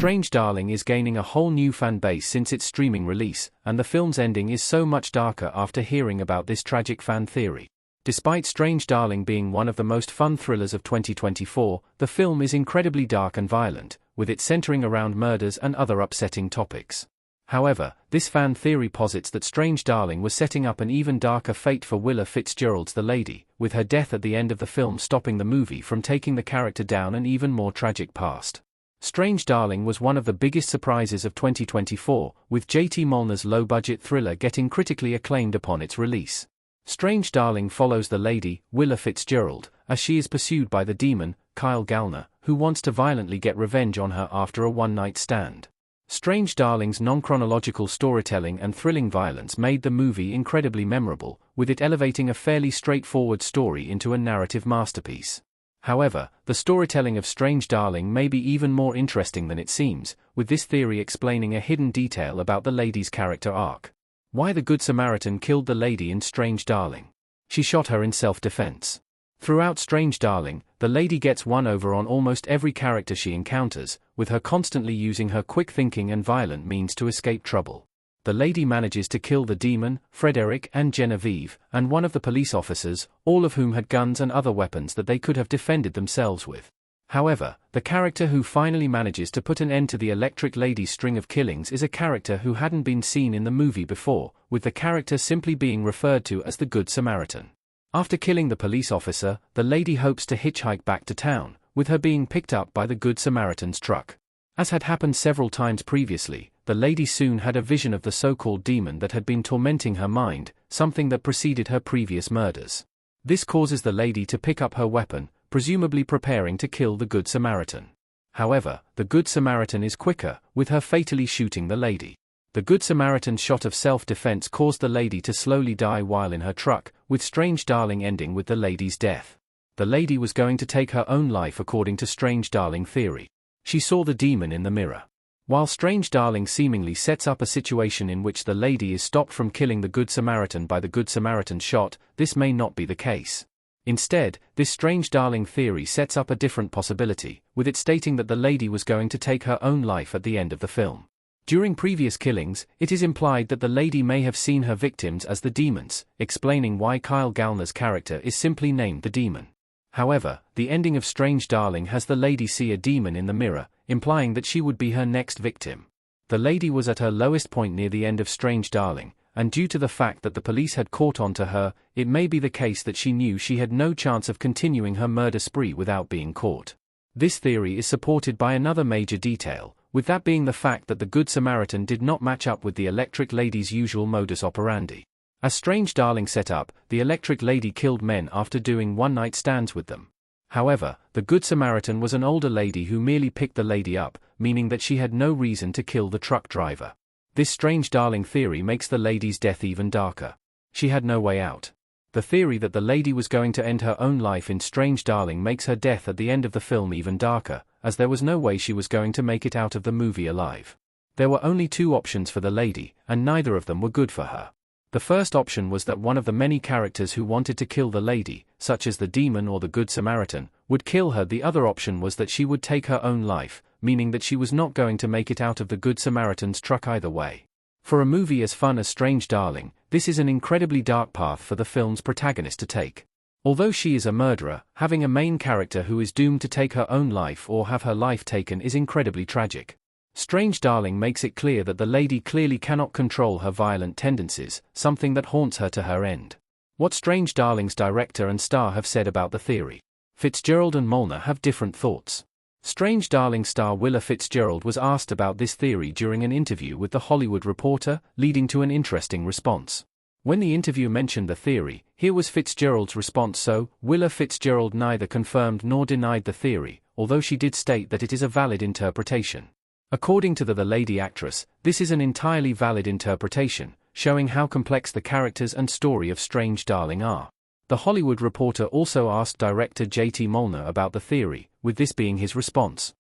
Strange Darling is gaining a whole new fan base since its streaming release, and the film's ending is so much darker after hearing about this tragic fan theory. Despite Strange Darling being one of the most fun thrillers of 2024, the film is incredibly dark and violent, with it centering around murders and other upsetting topics. However, this fan theory posits that Strange Darling was setting up an even darker fate for Willa Fitzgerald's The Lady, with her death at the end of the film stopping the movie from taking the character down an even more tragic path. Strange Darling was one of the biggest surprises of 2024, with J.T. Molnar's low-budget thriller getting critically acclaimed upon its release. Strange Darling follows the lady, Willa Fitzgerald, as she is pursued by the demon, Kyle Gallner, who wants to violently get revenge on her after a one-night stand. Strange Darling's non-chronological storytelling and thrilling violence made the movie incredibly memorable, with it elevating a fairly straightforward story into a narrative masterpiece. However, the storytelling of Strange Darling may be even more interesting than it seems, with this theory explaining a hidden detail about the lady's character arc. Why the Good Samaritan killed the lady in Strange Darling. She shot her in self-defense. Throughout Strange Darling, the lady gets one over on almost every character she encounters, with her constantly using her quick thinking and violent means to escape trouble. The lady manages to kill the demon, Frederick and Genevieve, and one of the police officers, all of whom had guns and other weapons that they could have defended themselves with. However, the character who finally manages to put an end to the Electric Lady's string of killings is a character who hadn't been seen in the movie before, with the character simply being referred to as the Good Samaritan. After killing the police officer, the lady hopes to hitchhike back to town, with her being picked up by the Good Samaritan's truck. As had happened several times previously, the lady soon had a vision of the so-called demon that had been tormenting her mind, something that preceded her previous murders. This causes the lady to pick up her weapon, presumably preparing to kill the Good Samaritan. However, the Good Samaritan is quicker, with her fatally shooting the lady. The Good Samaritan's shot of self-defense caused the lady to slowly die while in her truck, with Strange Darling ending with the lady's death. The lady was going to take her own life according to Strange Darling theory. She saw the demon in the mirror. While Strange Darling seemingly sets up a situation in which the lady is stopped from killing the Good Samaritan by the Good Samaritan's shot, this may not be the case. Instead, this Strange Darling theory sets up a different possibility, with it stating that the lady was going to take her own life at the end of the film. During previous killings, it is implied that the lady may have seen her victims as the demons, explaining why Kyle Gallner's character is simply named the demon. However, the ending of Strange Darling has the lady see a demon in the mirror, implying that she would be her next victim. The lady was at her lowest point near the end of Strange Darling, and due to the fact that the police had caught on to her, it may be the case that she knew she had no chance of continuing her murder spree without being caught. This theory is supported by another major detail, with that being the fact that the Good Samaritan did not match up with the Electric Lady's usual modus operandi. As Strange Darling set up, the Electric Lady killed men after doing one-night stands with them. However, the Good Samaritan was an older lady who merely picked the lady up, meaning that she had no reason to kill the truck driver. This Strange Darling theory makes the lady's death even darker. She had no way out. The theory that the lady was going to end her own life in Strange Darling makes her death at the end of the film even darker, as there was no way she was going to make it out of the movie alive. There were only two options for the lady, and neither of them were good for her. The first option was that one of the many characters who wanted to kill the lady, such as the demon or the Good Samaritan, would kill her. The other option was that she would take her own life, meaning that she was not going to make it out of the Good Samaritan's truck either way. For a movie as fun as Strange Darling, this is an incredibly dark path for the film's protagonist to take. Although she is a murderer, having a main character who is doomed to take her own life or have her life taken is incredibly tragic. Strange Darling makes it clear that the lady clearly cannot control her violent tendencies, something that haunts her to her end. What Strange Darling's director and star have said about the theory. Fitzgerald and Molnar have different thoughts. Strange Darling star Willa Fitzgerald was asked about this theory during an interview with The Hollywood Reporter, leading to an interesting response. When the interview mentioned the theory, here was Fitzgerald's response. So, Willa Fitzgerald neither confirmed nor denied the theory, although she did state that it is a valid interpretation. According to the lady actress, this is an entirely valid interpretation, showing how complex the characters and story of Strange Darling are. The Hollywood Reporter also asked director J.T. Molnar about the theory, with this being his response.